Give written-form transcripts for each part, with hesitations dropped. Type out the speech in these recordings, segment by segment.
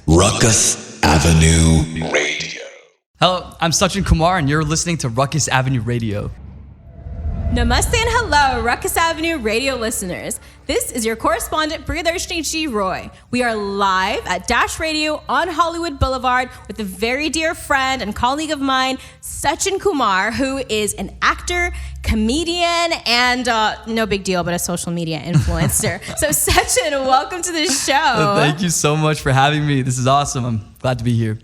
Rukus Avenue Radio. Hello, I'm Sachin Kumar, and you're listening to Rukus Avenue Radio. Namaste and hello, Rukus Avenue Radio listeners. This is your correspondent, Priyadarshini G. Roy. We are live at Dash Radio on Hollywood Boulevard with a very dear friend and colleague of mine, Sachin Kumar, who is an actor, comedian, and no big deal, but a social media influencer. So Sachin, welcome to the show. Thank you so much for having me. This is awesome. I'm glad to be here.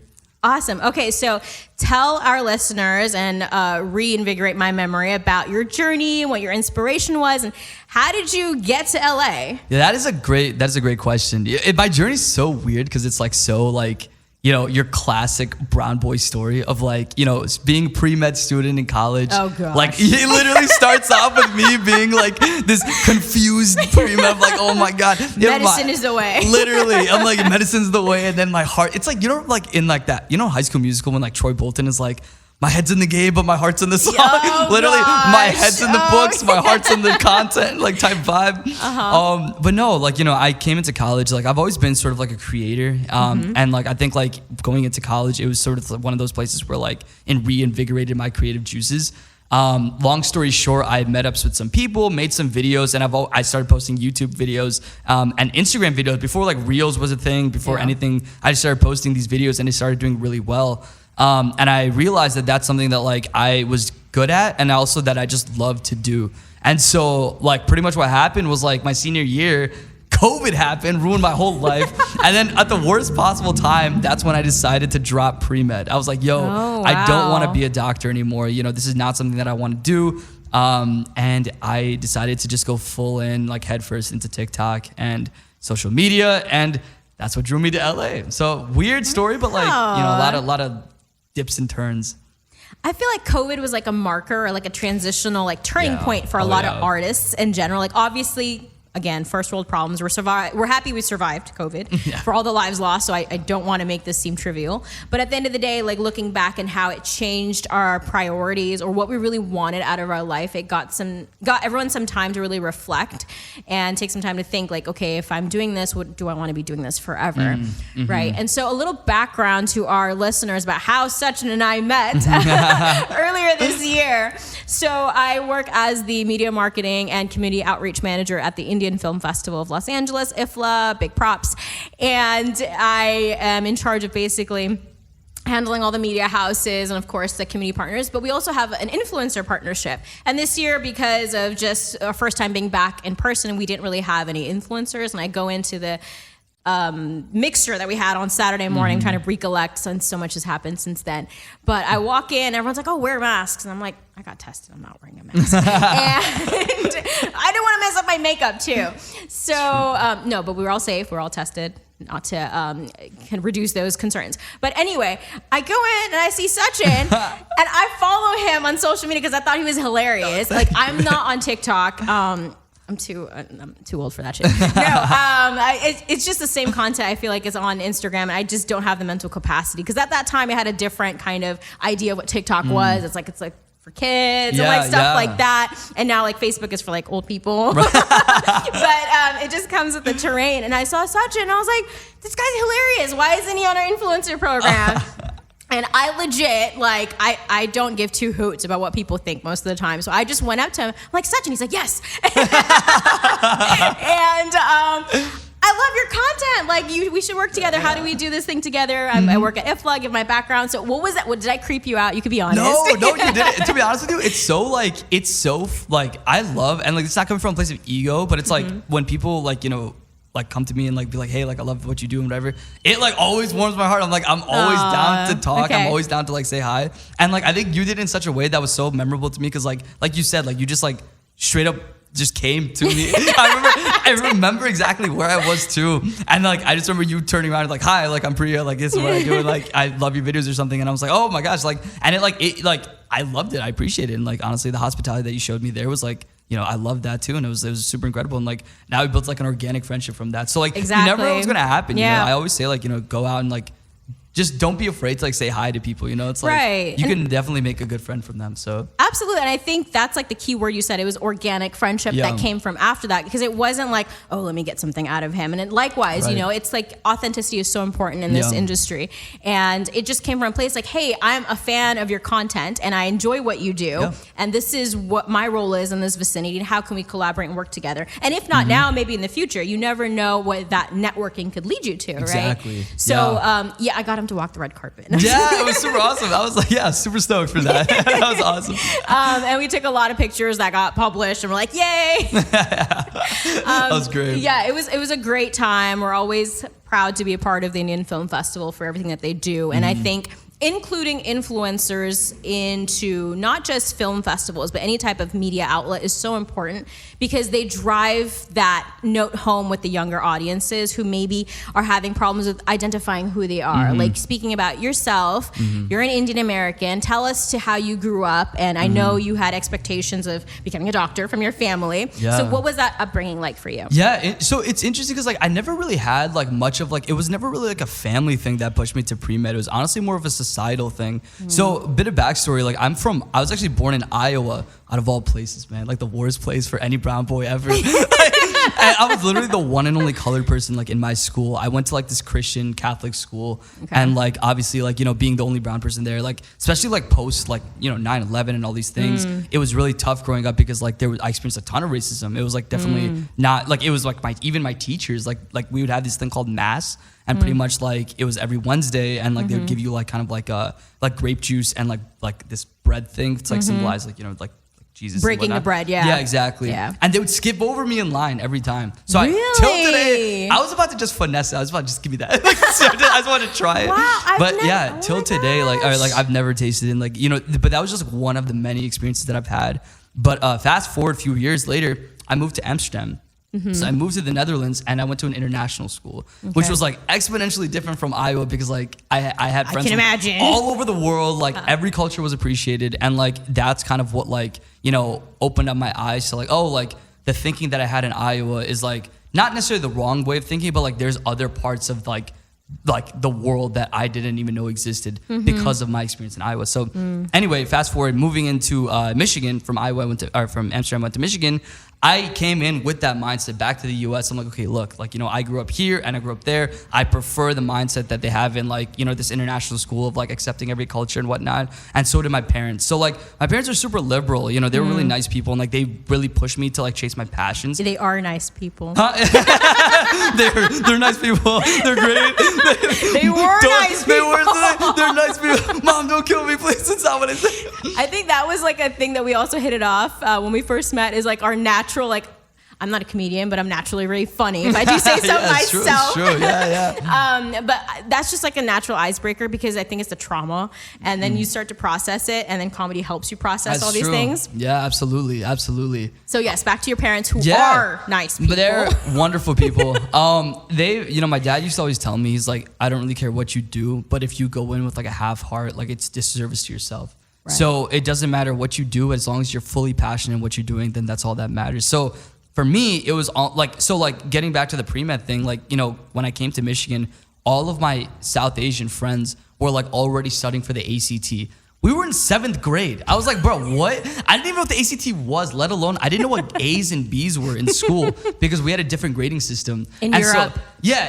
Awesome. Okay, so tell our listeners and reinvigorate my memory about your journey, what your inspiration was, and how did you get to LA? Yeah, that is a great question. My journey's so weird because it's your classic brown boy story of being a pre-med student in college. Oh gosh. Like it literally starts off with me being like this confused pre-med, like, oh my God. Medicine is the way. Literally, I'm like, medicine's the way, and then my heart, it's like, in like that, High School Musical when like Troy Bolton is like, my head's in the game, but my heart's in the song. Oh, literally, gosh. my head's in the books, my heart's in the content, like type vibe. But no, I came into college, I've always been sort of like a creator. And I think going into college, it was sort of one of those places where reinvigorated my creative juices. Long story short, I met up with some people, made some videos, and I started posting YouTube videos and Instagram videos before Reels was a thing, before anything. I just started posting these videos and it started doing really well. And I realized that that's something that I was good at, and also that I just love to do. And so pretty much what happened was my senior year, COVID happened, ruined my whole life. And then at the worst possible time, that's when I decided to drop pre-med. I was like, I don't want to be a doctor anymore. This is not something that I want to do. And I decided to just go full in, headfirst into TikTok and social media. And that's what drew me to LA. So weird story, but a lot of dips and turns. I feel like COVID was a marker or a transitional turning point for a lot of artists in general. Obviously, again, first world problems. We're happy we survived COVID for all the lives lost. So I don't want to make this seem trivial. But at the end of the day, looking back and how it changed our priorities or what we really wanted out of our life, it got everyone some time to really reflect and take some time to think okay, if I'm doing this, what do I want to be doing this forever? Right? And so a little background to our listeners about how Sachin and I met earlier this year. So I work as the media marketing and community outreach manager at the Indian Film Festival of Los Angeles, IFLA, big props. And I am in charge of basically handling all the media houses and of course the community partners, but we also have an influencer partnership. And this year, because of just our first time being back in person, we didn't really have any influencers. And I go into the mixture that we had on Saturday morning trying to recollect, since so much has happened since then. But I walk in, everyone's like, oh, wear masks. And I'm like, I got tested, I'm not wearing a mask. And I didn't want to mess up my makeup too. So, no, but we were all safe, we were all tested, not to can reduce those concerns. But anyway, I go in and I see Sachin and I follow him on social media because I thought he was hilarious. I'm not on TikTok. I'm too old for that shit. No, it's just the same content I feel like is on Instagram, and I just don't have the mental capacity because at that time I had a different kind of idea of what TikTok was. It's like for kids and stuff like that, and now Facebook is for old people. But it just comes with the terrain. And I saw Sachin and I was like, this guy's hilarious. Why isn't he on our influencer program? And I legit, I don't give two hoots about what people think most of the time. So I just went up to him, I'm like, Sachin, he's like, yes. And I love your content. We should work together. How do we do this thing together? I work at IFLA, give my background. So what was that? Did I creep you out? You could be honest. No, you didn't. To be honest with you, it's so I love, and it's not coming from a place of ego, but it's when people come to me and be like, hey, I love what you do and whatever. It always warms my heart. I'm always down to talk. Okay. I'm always down to say hi. And I think you did it in such a way that was so memorable to me because like you said, you just straight up just came to me. I remember exactly where I was too. And I just remember you turning around and hi, I'm Priya, this is what I do. And I love your videos or something. And I was like, oh my gosh. And I loved it. I appreciated it. And honestly, the hospitality that you showed me there was I loved that too, and it was super incredible. And now we built an organic friendship from that. So exactly. You never know what's gonna happen. Yeah. I always say go out and just don't be afraid to like say hi to people. You know, it's like you can definitely make a good friend from them. So absolutely, and I think that's like the key word you said. It was organic friendship that came from after that, because it wasn't like, oh, let me get something out of him. And likewise, you know, it's like authenticity is so important in this industry, and it just came from a place like, hey, I'm a fan of your content and I enjoy what you do, and this is what my role is in this vicinity, and how can we collaborate and work together? And if not now, maybe in the future. You never know what that networking could lead you to, exactly. right? So I got him to walk the red carpet. Yeah, it was super awesome. I was like, super stoked for that. That was awesome. And we took a lot of pictures that got published, and we're like, yay! That was great. Yeah, it was a great time. We're always proud to be a part of the Indian Film Festival for everything that they do, and I think including influencers into not just film festivals, but any type of media outlet is so important, because they drive that note home with the younger audiences who maybe are having problems with identifying who they are. Like, speaking about yourself, you're an Indian American. Tell us to how you grew up, and I know you had expectations of becoming a doctor from your family. Yeah. So what was that upbringing like for you? Yeah, so it's interesting because like I never really had like much of like, it was never really like a family thing that pushed me to pre-med. It was honestly more of a societal thing. So a bit of backstory, like I was actually born in Iowa, out of all places, man, like the worst place for any brown boy ever. And I was literally the one and only colored person like in my school. I went to like this Christian Catholic school, and like obviously like, you know, being the only brown person there, like especially like post like, you know, 9/11 and all these things, it was really tough growing up, because like I experienced a ton of racism. It was like definitely not like, it was like even my teachers, like we would have this thing called mass, and pretty much like it was every Wednesday, and like they would give you like kind of like grape juice and like this bread thing to like symbolize like, you know, like Jesus breaking the bread. Yeah, exactly. And they would skip over me in line every time. So really? Till today, I was about to just finesse it. I was about to just give me that. So I just wanted to try it. Wow, But till today, like I've never tasted it. And like, you know, but that was just one of the many experiences that I've had. But fast forward a few years later, I moved to Amsterdam. So I moved to the Netherlands, and I went to an international school, which was like exponentially different from Iowa, because like I had friends from all over the world. Like every culture was appreciated, and like that's kind of what like, you know, opened up my eyes to like, oh, like the thinking that I had in Iowa is like not necessarily the wrong way of thinking, but like there's other parts of like the world that I didn't even know existed because of my experience in Iowa. So anyway, fast forward, moving into Michigan from from Amsterdam, I went to Michigan. I came in with that mindset back to the US. I'm like, okay, look, like, you know, I grew up here and I grew up there. I prefer the mindset that they have in like, you know, this international school of like accepting every culture and whatnot. And so did my parents. So like my parents are super liberal, you know, they were really nice people, and like they really pushed me to like chase my passions. They are nice people. They're nice people. They're great. They were nice people. They're nice people. Mom, don't kill me, please. That's not what I said. I think that was like a thing that we also hit it off when we first met, is like our natural, like, I'm not a comedian, but I'm naturally really funny, if I do say so myself. True. Yeah. But that's just like a natural icebreaker, because I think it's the trauma, and then you start to process it, and then comedy helps you process all these things. Yeah, absolutely. So yes, back to your parents, who are nice people. But they're wonderful people. They, you know, my dad used to always tell me, he's like, I don't really care what you do, but if you go in with like a half heart, like it's disservice to yourself. Right. So it doesn't matter what you do, as long as you're fully passionate in what you're doing, then that's all that matters. So for me, it was all like, so like getting back to the pre-med thing, like, you know, when I came to Michigan, all of my South Asian friends were like already studying for the ACT. We were in 7th grade. I was like, bro, what? I didn't even know what the ACT was, let alone, I didn't know what A's and B's were in school, because we had a different grading system. In Europe.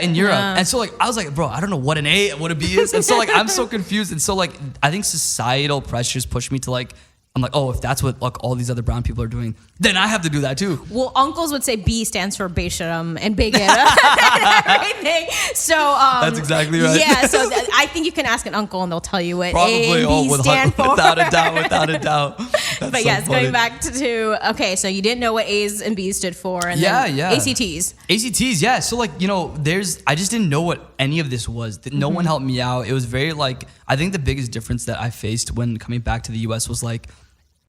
In Europe. Yeah. And so like, I was like, bro, I don't know what an A, what a B is. And so like, I'm so confused. And so like, I think societal pressures push me to like, I'm like, oh, if that's what like all these other brown people are doing, then I have to do that too. Well, uncles would say B stands for Besharam and bigot and everything. So that's exactly right. Yeah, so I think you can ask an uncle and they'll tell you what Probably, A and B stand for. Without a doubt. But so yes, funny. Going back to okay, so you didn't know what A's and B's stood for, and then ACTs, yeah. So like, you know, I just didn't know what any of this was. No one helped me out. It was very like, I think the biggest difference that I faced when coming back to the US was like,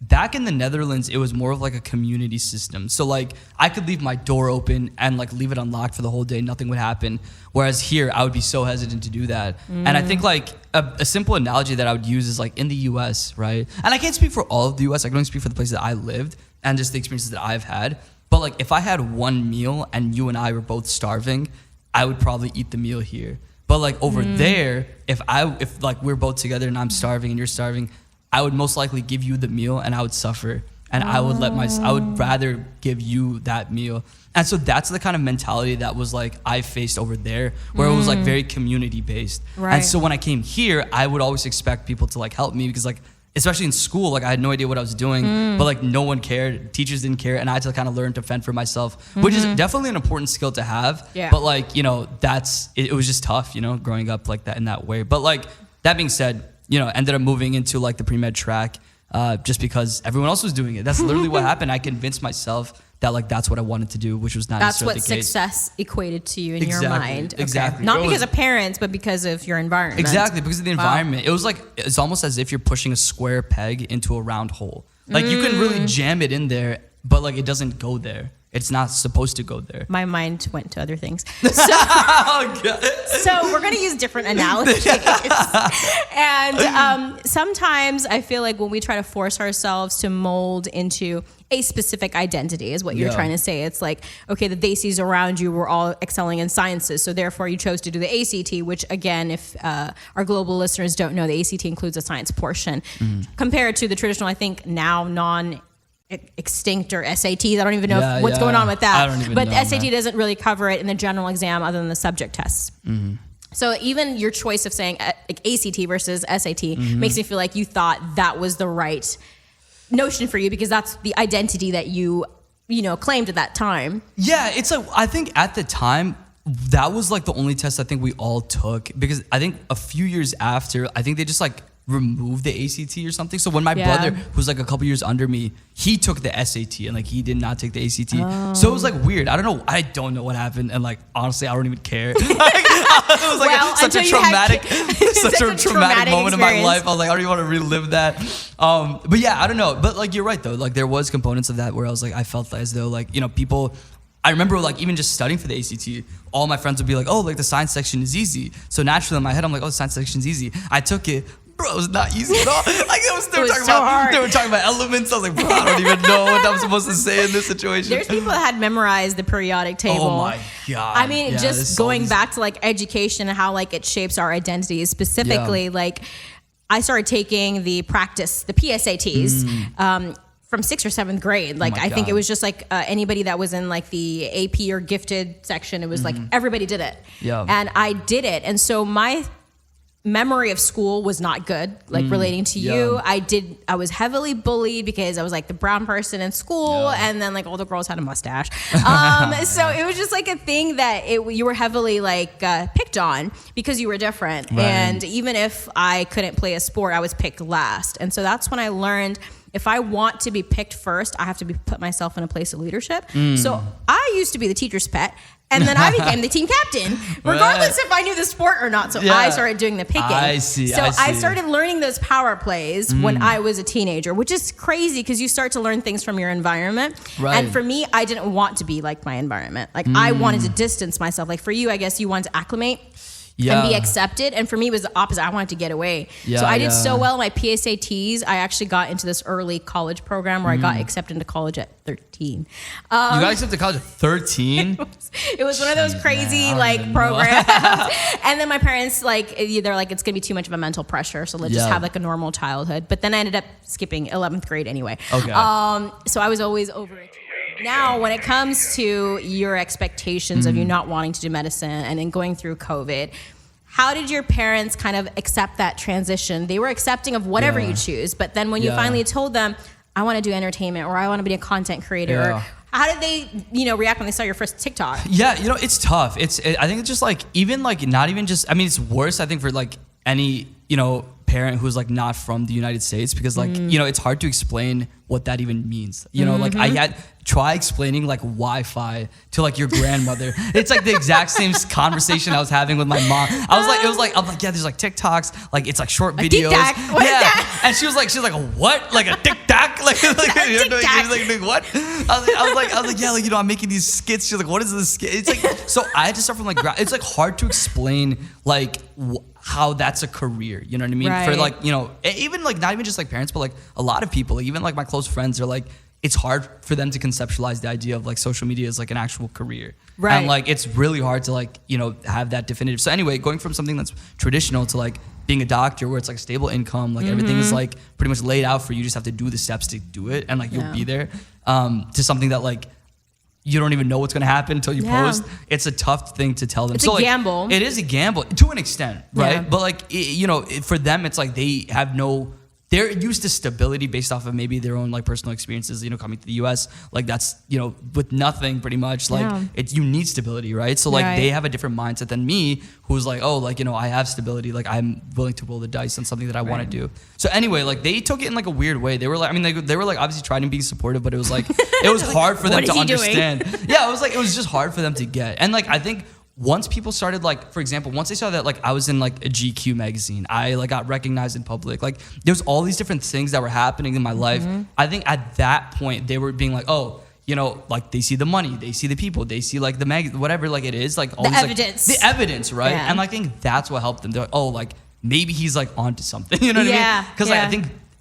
back in the Netherlands, it was more of like a community system. So like I could leave my door open and like leave it unlocked for the whole day, nothing would happen. Whereas here, I would be so hesitant to do that. And I think like a simple analogy that I would use is like in the US, right? And I can't speak for all of the US, I can only speak for the places that I lived and just the experiences that I've had. But like if I had one meal and you and I were both starving, I would probably eat the meal here. But like over there, if like we're both together and I'm starving and you're starving, I would most likely give you the meal and I would suffer. And I would rather give you that meal. And so that's the kind of mentality that was like I faced over there, where it was like very community based. Right. And so when I came here, I would always expect people to like help me, because like, especially in school, like I had no idea what I was doing, but like no one cared, teachers didn't care, and I had to kind of learn to fend for myself, which is definitely an important skill to have. Yeah. But like, you know, it was just tough, you know, growing up like that in that way. But like, that being said, you know, ended up moving into like the pre-med track just because everyone else was doing it. That's literally what happened. I convinced myself that like that's what I wanted to do, which was not necessarily the case. That's what success equated to you in your mind. Okay. Exactly. Not because of parents, but because of your environment. Exactly, because of the environment. It was like, it's almost as if you're pushing a square peg into a round hole. Like you can really jam it in there, but like it doesn't go there. It's not supposed to go there. My mind went to other things. Oh, God. So we're going to use different analogies. And sometimes I feel like when we try to force ourselves to mold into a specific identity is what you're trying to say. It's like, okay, the Daisies around you were all excelling in sciences, so therefore you chose to do the ACT, which again, if our global listeners don't know, the ACT includes a science portion. Compared to the traditional, I think now extinct or SATs. I don't even know what's going on with that. I don't even but know, the SAT doesn't really cover it in the general exam other than the subject tests. So even your choice of saying like ACT versus SAT makes me feel like you thought that was the right notion for you, because that's the identity that you claimed at that time. Yeah, it's like, I think at the time, that was like the only test I think we all took, because I think a few years after, I think they just like remove the ACT or something. So when my brother, who's like a couple years under me, he took the SAT and like he did not take the ACT. So it was like weird. I don't know what happened, and like honestly, I don't even care. Like, it was like such a traumatic moment in my life. I was like, I don't even want to relive that. But yeah, I don't know. But like, you're right though. Like there was components of that where I was like, I felt as though like, people. I remember like even just studying for the ACT, all my friends would be like, oh, like the science section is easy. So naturally in my head, I'm like, oh, the science section is easy. I took it. Bro, it was not easy at all. Like they were talking about elements. I was like, bro, I don't even know what I'm supposed to say in this situation. There's people that had memorized the periodic table. Oh my God. I mean, just going back to like education and how like it shapes our identities. Specifically, like I started taking the PSATs. From 6th or 7th grade. Like, I think it was just like anybody that was in like the AP or gifted section, it was like everybody did it. And I did it. And so my memory of school was not good, like relating to you. I was heavily bullied because I was like the brown person in school, and then like all the girls had a mustache. So it was just like a thing that you were heavily like picked on because you were different. Right. And even if I couldn't play a sport, I was picked last. And so that's when I learned, if I want to be picked first, I have to put myself in a place of leadership. So I used to be the teacher's pet, and then I became the team captain, regardless if I knew the sport or not. So I started doing the picking. I see. I started learning those power plays when I was a teenager, which is crazy because you start to learn things from your environment. Right. And for me, I didn't want to be like my environment. Like I wanted to distance myself. Like for you, I guess you wanted to acclimate. And be accepted. And for me, it was the opposite. I wanted to get away. So I did so well in my PSATs. I actually got into this early college program where I got accepted into college at 13. You got accepted to college at 13? It was one of those crazy programs. And then my parents they're like, it's gonna be too much of a mental pressure, so let's just have like a normal childhood. But then I ended up skipping 11th grade anyway. Okay. So I was always over it. Now, when it comes to your expectations of you not wanting to do medicine and then going through COVID, how did your parents kind of accept that transition? They were accepting of whatever you choose, but then when you finally told them, I want to do entertainment or I want to be a content creator, or how did they, react when they saw your first TikTok? Yeah, it's tough. I think it's just like, even like, not even just, I mean, it's worse, I think, for like any, parent who's like not from the United States, because like, it's hard to explain what that even means. Like I had try explaining like Wi-Fi to like your grandmother. It's like the exact same conversation I was having with my mom. I'm like, yeah, there's like TikToks, like it's like short videos. What is that? And she was like, what? Like a TikTok? Like you're doing what? I was like, yeah, like, I'm making these skits. She's like, what is this skit? It's like, so I had to start from like, it's like hard to explain like how that's a career, you know what I mean? Right. For like, even like, not even just like parents, but like a lot of people, like, even like my close friends are like, it's hard for them to conceptualize the idea of like social media as like an actual career. Right. And like it's really hard to like, you know, have that definitive. So anyway, going from something that's traditional to like being a doctor where it's like stable income, like everything is like pretty much laid out for you. You just have to do the steps to do it and like you'll be there. To something that like you don't even know what's gonna happen until you post. It's a tough thing to tell them. It's so a like, gamble. It is a gamble to an extent, right? Yeah. But like, you know, for them, it's like they have they're used to stability based off of maybe their own like personal experiences, you know, coming to the US, like that's, you know, with nothing pretty much, like you need stability, right? So like they have a different mindset than me, who's like, oh, like, you know, I have stability, like I'm willing to roll the dice on something that I want to do. So anyway, like they took it in like a weird way. They were like, I mean, they were like obviously trying to be supportive, but it was like, it was hard for them to understand. Yeah, it was just hard for them to get. And like, I think once people started like, for example, once they saw that like I was in like a GQ magazine, I like got recognized in public, like there's all these different things that were happening in my life. I think at that point they were being like, oh, you know, like they see the money, they see the people, they see like the whatever like it is, like all the these, evidence. Like, the evidence, right? Yeah. And I think that's what helped them. They're like, oh, like maybe he's like onto something, you know what I mean? Because like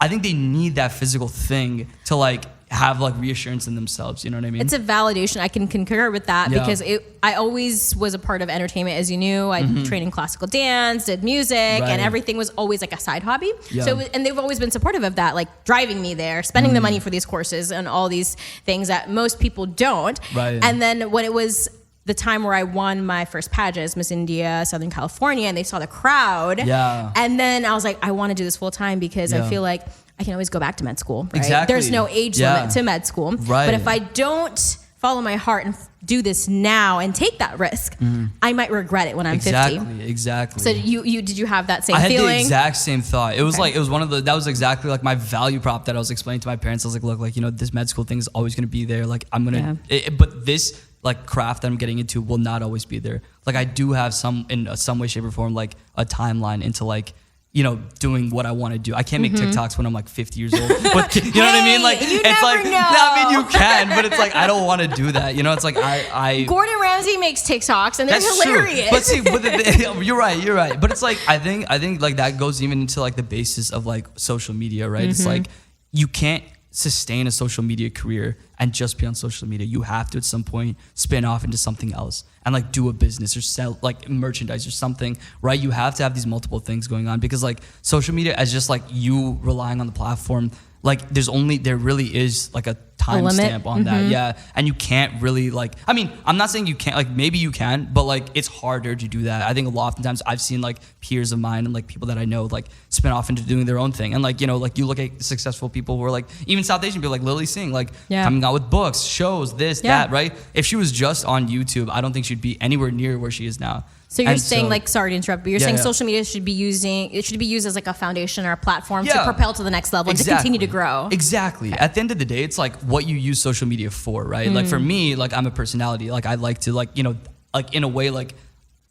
I think they need that physical thing to like have like reassurance in themselves, you know what I mean? It's a validation. I can concur with that because I always was a part of entertainment, as you knew. I trained in classical dance, did music, and everything was always like a side hobby. So, and they've always been supportive of that, like driving me there, spending the money for these courses and all these things that most people don't. And then when it was the time where I won my first pageant as Miss India, Southern California, and they saw the crowd. And then I was like, I want to do this full time because I feel like I can always go back to med school, right? Exactly. There's no age limit to med school. Right. But if I don't follow my heart and do this now and take that risk, I might regret it when I'm 50. Exactly. So you did you have that same feeling? I had the exact same thought. It was like, it was one of the, that was exactly like my value prop that I was explaining to my parents. I was like, look, like, you know, this med school thing is always going to be there. Like I'm going to, but this like craft that I'm getting into will not always be there. Like I do have in some way, shape or form, like a timeline into like, you know, doing what I want to do. I can't make TikToks when I'm like 50 years old. But, you know what I mean? Like, you it's never like, know. no, I mean, you can, but it's like, I don't want to do that. You know, it's like, Gordon Ramsay makes TikToks and they're hilarious. True. But see, you're right. But it's like, I think like that goes even into like the basis of like social media, right? It's like, you can't sustain a social media career and just be on social media. You have to at some point spin off into something else and like do a business or sell like merchandise or something, right? You have to have these multiple things going on because like social media as just like you relying on the platform, like there really is like a timestamp on that. And you can't really like, I mean, I'm not saying you can't, like maybe you can, but like it's harder to do that. I think oftentimes I've seen like peers of mine and like people that I know like spin off into doing their own thing. And like, you know, like you look at successful people who are like, even South Asian people like Lily Singh, like coming out with books, shows, this, that, right? If she was just on YouTube, I don't think she'd be anywhere near where she is now. So you're saying, like, sorry to interrupt, but you're saying social media should be used as like a foundation or a platform to propel to the next level and to continue to grow. Exactly. Okay. At the end of the day, it's like what you use social media for, right? Like for me, like I'm a personality. Like I like to like, you know, like in a way, like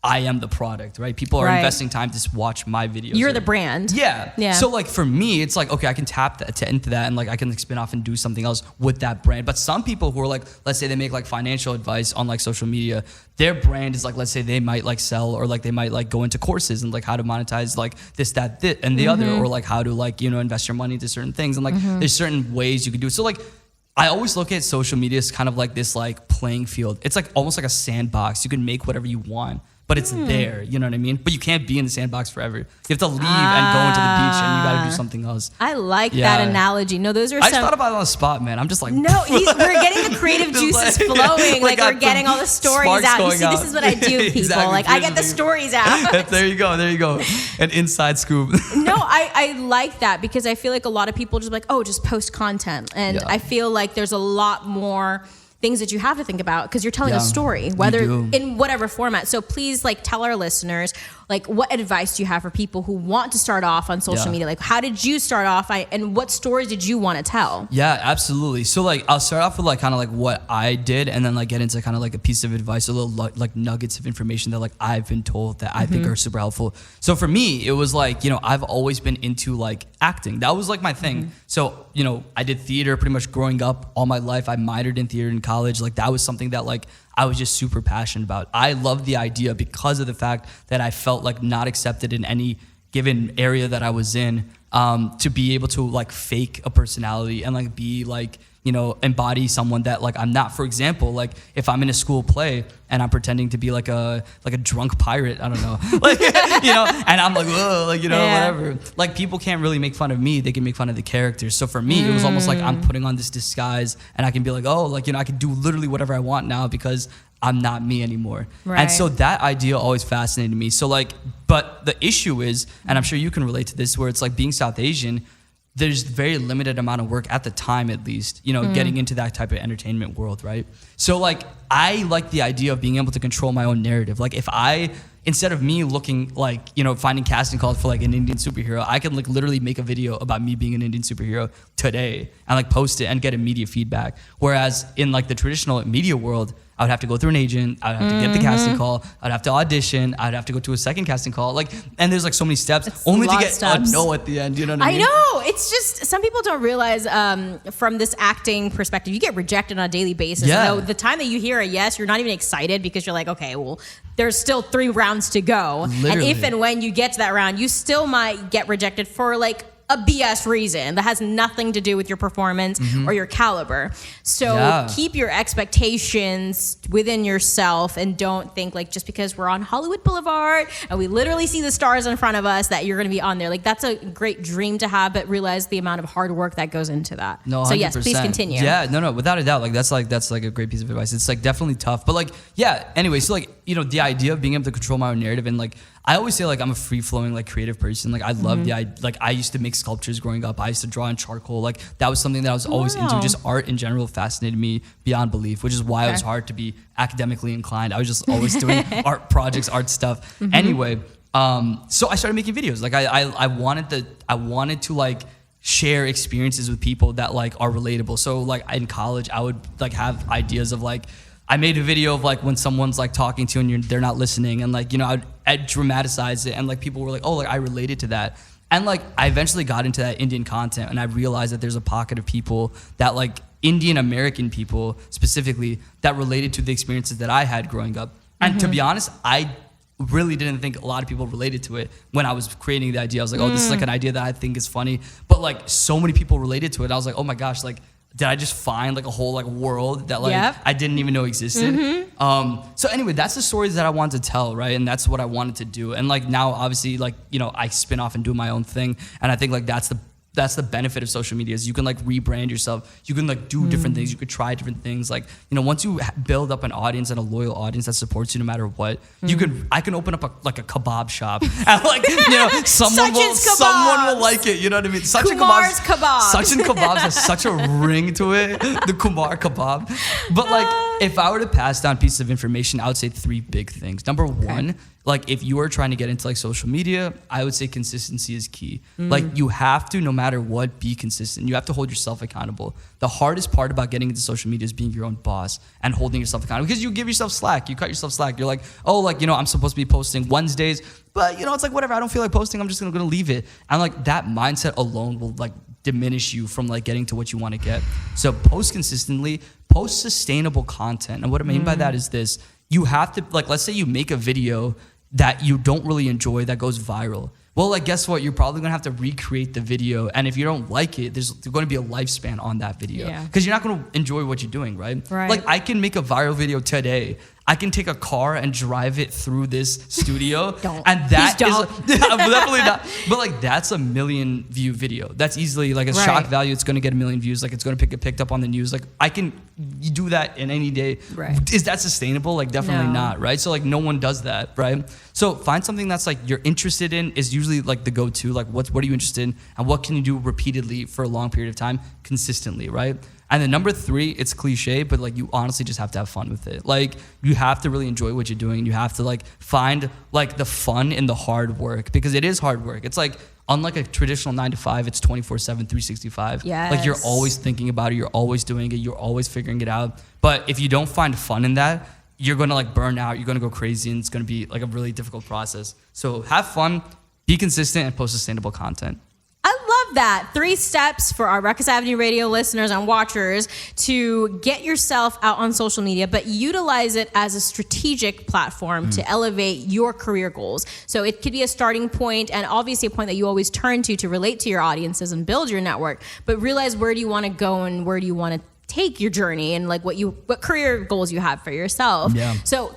I am the product, right? People are investing time to watch my videos. You're the brand. Yeah. So like for me, it's like, okay, I can tap into that and like I can like spin off and do something else with that brand. But some people who are like, let's say they make like financial advice on like social media, their brand is like, let's say they might like sell or like they might like go into courses and like how to monetize like this, that, and the other, or like how to like, you know, invest your money into certain things. And like there's certain ways you can do it. So like, I always look at social media as kind of like this like playing field. It's like almost like a sandbox. You can make whatever you want. But it's there, you know what I mean? But you can't be in the sandbox forever. You have to leave and go into the beach and you got to do something else. I like that analogy. No, those are I just thought about it on the spot, man. I'm just like... No, we're getting the creative juices flowing. Like we're getting all the stories out. You see, this is what I do, people. Exactly. Like I get the stories out. There you go. An inside scoop. No, I like that because I feel like a lot of people just like, oh, just post content. And I feel like there's a lot more things that you have to think about because you're telling a story, whether in whatever format. So please like tell our listeners, like what advice do you have for people who want to start off on social media? Like how did you start off and what stories did you want to tell? Yeah, absolutely. So like I'll start off with like kind of like what I did and then like get into kind of like a piece of advice, a little like nuggets of information that like I've been told that I think are super helpful. So for me, it was like, you know, I've always been into like acting. That was like my thing. So, you know, I did theater pretty much growing up all my life. I minored in theater in college. Like that was something that like I was just super passionate about. I loved the idea because of the fact that I felt like not accepted in any given area that I was in, to be able to like fake a personality and like be like, embody someone that like I'm not. For example, like if I'm in a school play and I'm pretending to be like a drunk pirate, I don't know, like and I'm like, whoa, like whatever. Like people can't really make fun of me; they can make fun of the characters. So for me, it was almost like I'm putting on this disguise, and I can be like, oh, like I can do literally whatever I want now because I'm not me anymore. Right. And so that idea always fascinated me. So like, but the issue is, and I'm sure you can relate to this, where it's like being South Asian, there's very limited amount of work at the time, at least, getting into that type of entertainment world, right? So like, I like the idea of being able to control my own narrative. Like if instead of me looking like, finding casting calls for like an Indian superhero, I can like literally make a video about me being an Indian superhero today and like post it and get immediate feedback. Whereas in like the traditional media world, I would have to go through an agent. I would have to get the casting call. I'd have to audition. I'd have to go to a second casting call. Like, and there's like so many steps only to get a no at the end. You know what I mean? I know. It's just, some people don't realize from this acting perspective, you get rejected on a daily basis. Yeah. So the time that you hear a yes, you're not even excited because you're like, okay, well, there's still 3 rounds to go. Literally. And if and when you get to that round, you still might get rejected for like a BS reason that has nothing to do with your performance or your caliber. So keep your expectations within yourself and don't think like just because we're on Hollywood Boulevard and we literally see the stars in front of us that you're going to be on there. Like that's a great dream to have, but realize the amount of hard work that goes into that. No, 100%. So yes, please continue. Yeah, no, without a doubt. Like that's like a great piece of advice. It's like definitely tough, but like, yeah, anyway, so like, the idea of being able to control my own narrative and like, I always say like I'm a free flowing like creative person. Like I love I used to make sculptures growing up. I used to draw in charcoal. Like that was something that I was always into. Just art in general fascinated me beyond belief, which is why it was hard to be academically inclined. I was just always doing art projects, art stuff. Anyway, so I started making videos. Like I wanted to like share experiences with people that like are relatable. So like in college, I would like have ideas of like, I made a video of like when someone's like talking to you and they're not listening, and like I'd dramatize it, and like people were like, oh, like I related to that, and like I eventually got into that Indian content, and I realized that there's a pocket of people that like Indian American people specifically that related to the experiences that I had growing up, and to be honest, I really didn't think a lot of people related to it when I was creating the idea. I was like, oh, this is like an idea that I think is funny, but like so many people related to it. I was like, oh my gosh, like, did I just find like a whole like world that like I didn't even know existed? So anyway, that's the stories that I wanted to tell, right? And that's what I wanted to do. And like now, obviously, like I spin off and do my own thing, and I think like that's the benefit of social media is you can like rebrand yourself. You can like do different things. You could try different things. Like, once you build up an audience and a loyal audience that supports you no matter what, I can open up a kebab shop and like, someone will like it. You know what I mean? Kumar's kebab. Sachin Kebab has such a ring to it. The Kumar kebab. But like, if I were to pass down pieces of information, I would say 3 big things. Number one, like if you are trying to get into like social media, I would say consistency is key. Like you have to, no matter what, be consistent. You have to hold yourself accountable. The hardest part about getting into social media is being your own boss and holding yourself accountable, because you give yourself slack. You cut yourself slack. You're like, oh, like, I'm supposed to be posting Wednesdays, but it's like, whatever, I don't feel like posting. I'm just gonna leave it. And like that mindset alone will like diminish you from like getting to what you want to get. So post consistently, post sustainable content. And what I mean by that is this: you have to, like, let's say you make a video that you don't really enjoy that goes viral. Well, like, guess what? You're probably gonna have to recreate the video, and if you don't like it, there's going to be a lifespan on that video, because you're not gonna enjoy what you're doing, right? Like, I can make a viral video today. I can take a car and drive it through this studio, and that is definitely not. But like, that's a 1 million view video. That's easily like a shock value. It's gonna get 1 million views. Like, it's gonna get picked up on the news. Like, I can do that in any day. Is that sustainable? Like, definitely not, right? So like, no one does that, right? So find something that's like you're interested in. Is usually like the go-to. Like, what are you interested in, and what can you do repeatedly for a long period of time, consistently, right? And then number 3, it's cliche, but like you honestly just have to have fun with it. Like, you have to really enjoy what you're doing. You have to like find like the fun in the hard work, because it is hard work. It's like, unlike a traditional 9 to 5, it's 24/7, 365. Like, you're always thinking about it. You're always doing it. You're always figuring it out. But if you don't find fun in that, you're going to like burn out. You're going to go crazy, and it's going to be like a really difficult process. So have fun, be consistent, and post sustainable content. I love that. 3 steps for our Rukus Avenue Radio listeners and watchers to get yourself out on social media, but utilize it as a strategic platform to elevate your career goals. So it could be a starting point, and obviously a point that you always turn to relate to your audiences and build your network, but realize where do you want to go and where do you want to take your journey and like what career goals you have for yourself. Yeah. So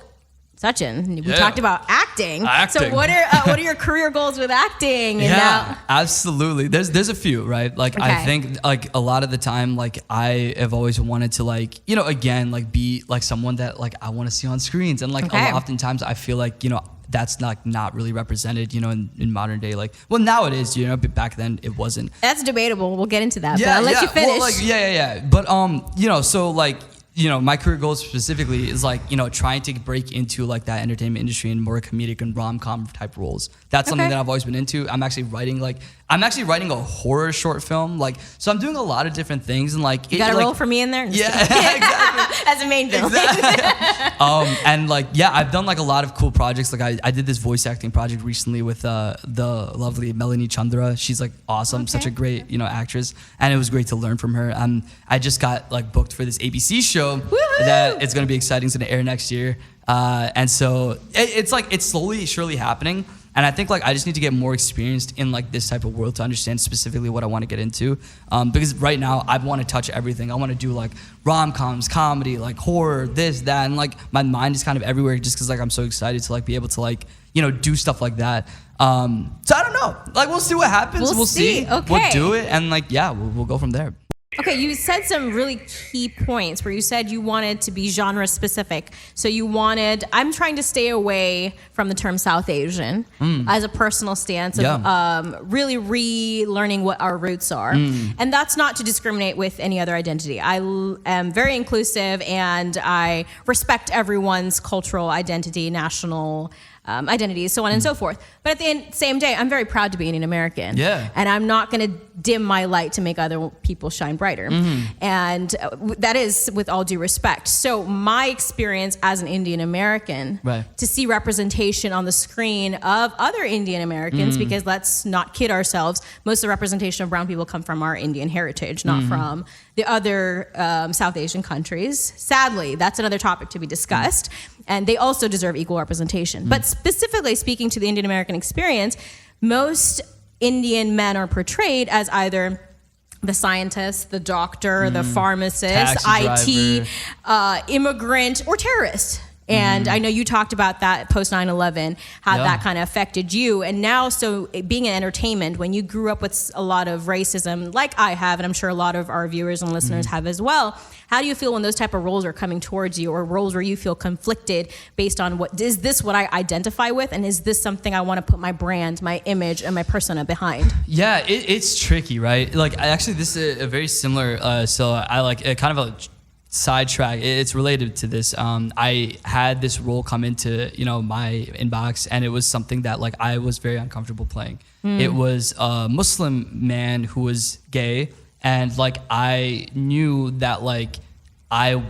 Sachin, we talked about acting. Acting. So what are your career goals with acting? And absolutely. There's a few, right? Like Okay. I think like a lot of the time, like I have always wanted to like, you know, again, like be like someone that like I want to see on screens. And like oftentimes I feel like, you know, that's not really represented, you know, in modern day. Like, well, now it is, you know, but back then it wasn't. That's debatable. We'll get into that. But I'll let you finish. Well, like, But you know, so like, you know, my career goals specifically is like, you know, trying to break into like that entertainment industry and more comedic and rom-com type roles. That's something that I've always been into. I'm actually writing a horror short film. Like, so I'm doing a lot of different things and like. You got a role for me in there? Yeah, exactly. As a main villain. Exactly. And like, yeah, I've done like a lot of cool projects. Like I did this voice acting project recently with the lovely Melanie Chandra. She's like awesome, such a great, you know, actress. And it was great to learn from her. I just got like booked for this ABC show that it's going to be exciting. It's going to air next year. And so it's like, it's slowly, surely happening. And I think like I just need to get more experienced in like this type of world to understand specifically what I want to get into. Because right now I want to touch everything. I want to do like rom-coms, comedy, like horror, this, that, and like my mind is kind of everywhere just because like I'm so excited to like be able to like, you know, do stuff like that. So I don't know. Like we'll see what happens. We'll see. Okay. We'll do it, and like we'll go from there. Okay, you said some really key points where you said you wanted to be genre specific. So I'm trying to stay away from the term South Asian as a personal stance of really relearning what our roots are. And that's not to discriminate with any other identity. I am very inclusive and I respect everyone's cultural identity, national identities, so on and so forth. But at the same day, I'm very proud to be Indian American. Yeah. And I'm not going to dim my light to make other people shine brighter. And that is with all due respect. So my experience as an Indian American, to see representation on the screen of other Indian Americans, because let's not kid ourselves, most of the representation of brown people come from our Indian heritage, not from the other South Asian countries. Sadly, that's another topic to be discussed. And they also deserve equal representation. But specifically speaking to the Indian American experience, most Indian men are portrayed as either the scientist, the doctor, the pharmacist, taxi IT, immigrant, or terrorist. And I know you talked about that post 9/11, how that kind of affected you. And now, so being in entertainment, when you grew up with a lot of racism, like I have, and I'm sure a lot of our viewers and listeners have as well, how do you feel when those type of roles are coming towards you, or roles where you feel conflicted based on is this what I identify with, and is this something I want to put my brand, my image, and my persona behind? Yeah, it's tricky, right? Like this is a very similar. So I like kind of a sidetrack. It's related to this. I had this role come into, you know, my inbox, and it was something that like I was very uncomfortable playing. It was a Muslim man who was gay, and like I knew that like I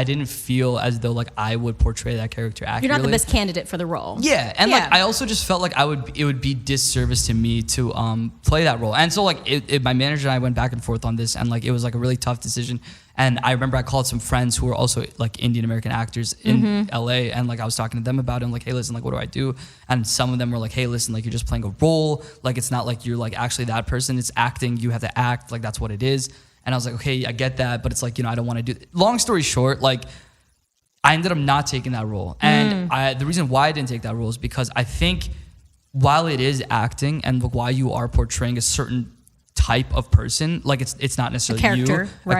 didn't feel as though like I would portray that character accurately. You're not the best candidate for the role. Yeah, and like I also just felt like it would be disservice to me to play that role. And so like my manager and I went back and forth on this, and like it was like a really tough decision. And I remember I called some friends who were also like Indian American actors in LA, and like I was talking to them about it. I'm like, hey, listen, like what do I do? And some of them were like, hey, listen, like you're just playing a role. Like it's not like you're like actually that person. It's acting. You have to act. Like that's what it is. And I was like, okay, I get that, but it's like, you know, I don't want to do it. Long story short, like I ended up not taking that role. And the reason why I didn't take that role is because I think while it is acting and why you are portraying a certain type of person, like it's not necessarily a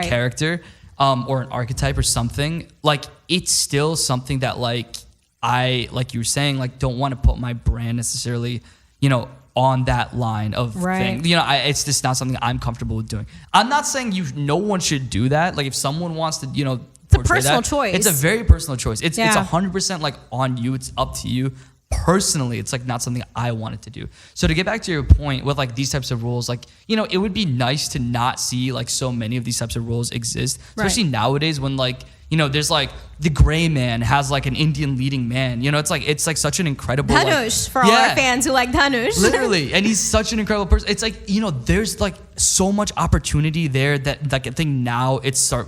character or an archetype or something, like it's still something that like I, like you were saying, like don't want to put my brand necessarily, you know, on that line of thing. You know, it's just not something I'm comfortable with doing. I'm not saying no one should do that. Like if someone wants to, you know, it's a personal choice. It's a very personal choice. It's 100% like on you. It's up to you. Personally, it's like not something I wanted to do. So to get back to your point with like these types of roles, like, you know, it would be nice to not see like so many of these types of roles exist, especially nowadays when like, you know, there's like the gray man has like an Indian leading man. You know, it's like such an incredible Dhanush for all our fans who like Dhanush. Literally, and he's such an incredible person. It's like, you know, there's like so much opportunity there that like I think now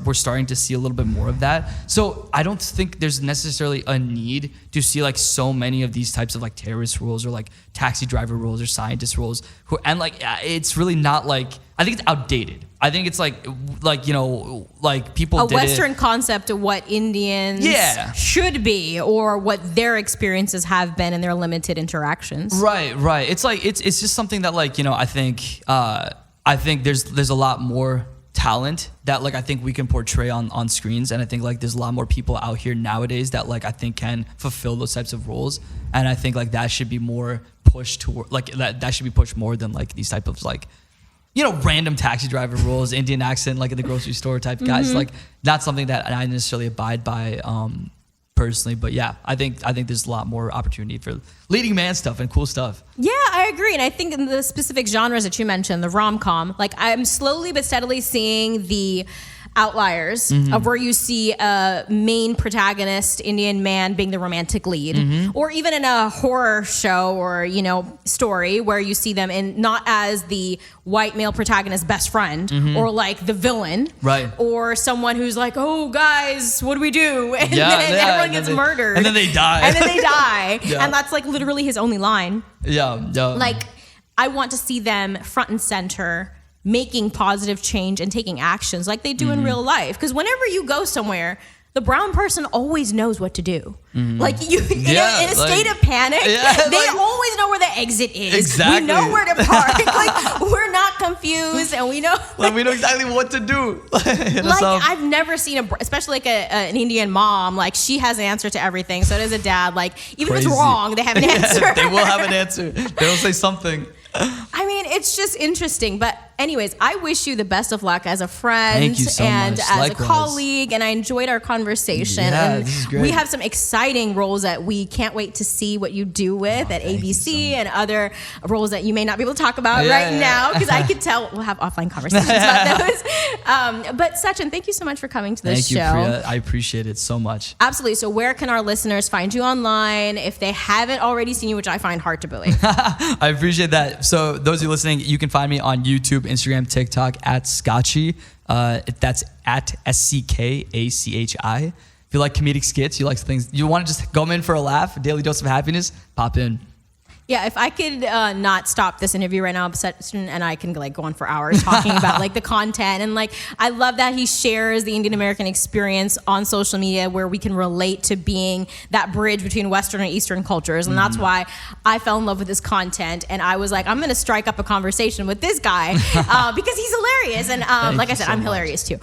we're starting to see a little bit more of that. So I don't think there's necessarily a need to see like so many of these types of like terrorist roles or like taxi driver roles or scientist roles and like it's really not like I think it's outdated. I think it's like you know, like people a did Western concept of what Indians should be, or what their experiences have been in their limited interactions. Right. It's like it's just something that, like, you know, I think there's a lot more talent that, like, I think we can portray on screens, and I think, like, there's a lot more people out here nowadays that, like, I think can fulfill those types of roles, and I think, like, that should be more pushed toward, like, that should be pushed more than, like, these type of, like, you know, random taxi driver roles, Indian accent, like in the grocery store type guys. Like, that's something that I necessarily abide by personally. But yeah, I think there's a lot more opportunity for leading man stuff and cool stuff. Yeah, I agree. And I think in the specific genres that you mentioned, the rom-com, like, I'm slowly but steadily seeing the outliers of where you see a main protagonist Indian man being the romantic lead, or even in a horror show or, you know, story where you see them in not as the white male protagonist's best friend or like the villain, right? Or someone who's like, oh guys, what do we do? And then everyone gets murdered, and then they die, and that's like literally his only line. Like, I want to see them front and center, making positive change and taking actions like they do in real life. Because whenever you go somewhere, the brown person always knows what to do. Like, you in a state of panic, they always know where the exit is. Exactly. We know where to park. Like, we're not confused, and we know. Like, we know exactly what to do. Like, I've never seen especially like an Indian mom. Like, she has an answer to everything. So does a dad. Like, even if it's wrong, they have an answer. They will have an answer. They will say something. I mean, it's just interesting. But anyways, I wish you the best of luck as a friend. Thank you so and much. As Likewise. a colleague, and I enjoyed our conversation. Yeah, and this is great. we have some exciting roles that we can't wait to see what you do with at ABC, and other roles that you may not be able to talk about now, because I could tell we'll have offline conversations about those. But Sachin, thank you so much for coming to this show. Thank you, Priya. I appreciate it so much. Absolutely. So where can our listeners find you online if they haven't already seen you, which I find hard to believe? I appreciate that. So those of you listening, you can find me on YouTube, Instagram, TikTok at Scotchy. That's at SCKACHI. If you like comedic skits, you like things, you want to just come in for a laugh, a daily dose of happiness, pop in. Yeah, if I could not stop this interview right now, Sachin and I can like go on for hours talking about like the content, and like I love that he shares the Indian American experience on social media, where we can relate to being that bridge between Western and Eastern cultures, and that's why I fell in love with this content, and I was like, I'm gonna strike up a conversation with this guy because he's hilarious, and like I said, I'm hilarious too.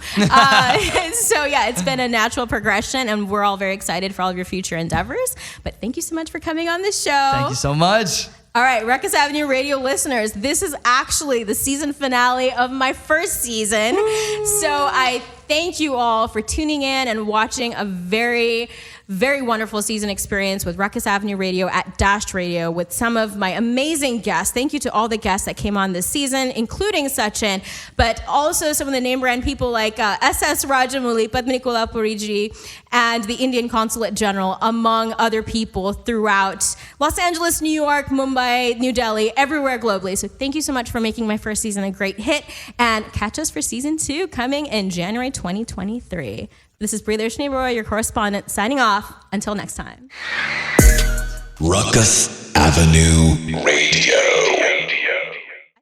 So yeah, it's been a natural progression, and we're all very excited for all of your future endeavors. But thank you so much for coming on this show. Thank you so much. All right, Rukus Avenue Radio listeners, this is actually the season finale of my first season. So I thank you all for tuning in and watching a very, very wonderful season experience with Rukus Avenue Radio at Dashed Radio with some of my amazing guests. Thank you to all the guests that came on this season, including Sachin, but also some of the name brand people like S.S. Rajamouli, Padmini Kolhapuriji, and the Indian Consulate General, among other people throughout Los Angeles, New York, Mumbai, New Delhi, everywhere globally. So thank you so much for making my first season a great hit, and catch us for season 2 coming in January 2023. This is Priyadarshini G, your correspondent, signing off. Until next time. Rukus Avenue Radio.